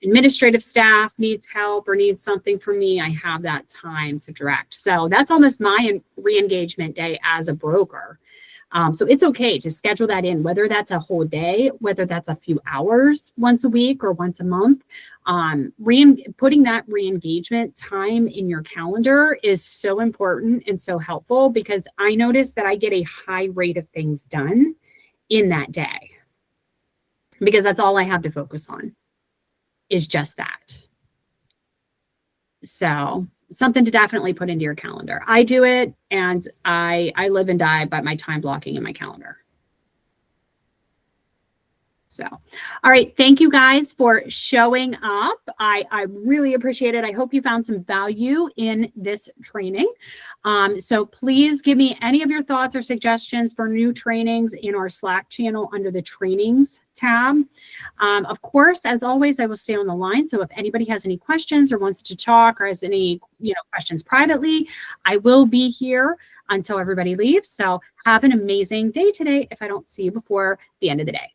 administrative staff needs help or needs something from me, I have that time to direct. So that's almost my re-engagement day as a broker. So it's okay to schedule that in, whether that's a whole day, whether that's a few hours once a week or once a month. Putting that re-engagement time in your calendar is so important and so helpful because I notice that I get a high rate of things done in that day. Because that's all I have to focus on is just that. So something to definitely put into your calendar. I do it and I live and die by my time blocking in my calendar. So, all right. Thank you guys for showing up. I really appreciate it. I hope you found some value in this training. So please give me any of your thoughts or suggestions for new trainings in our Slack channel under the trainings tab. Of course, as always, I will stay on the line. So if anybody has any questions or wants to talk or has any, questions privately, I will be here until everybody leaves. So have an amazing day today if I don't see you before the end of the day.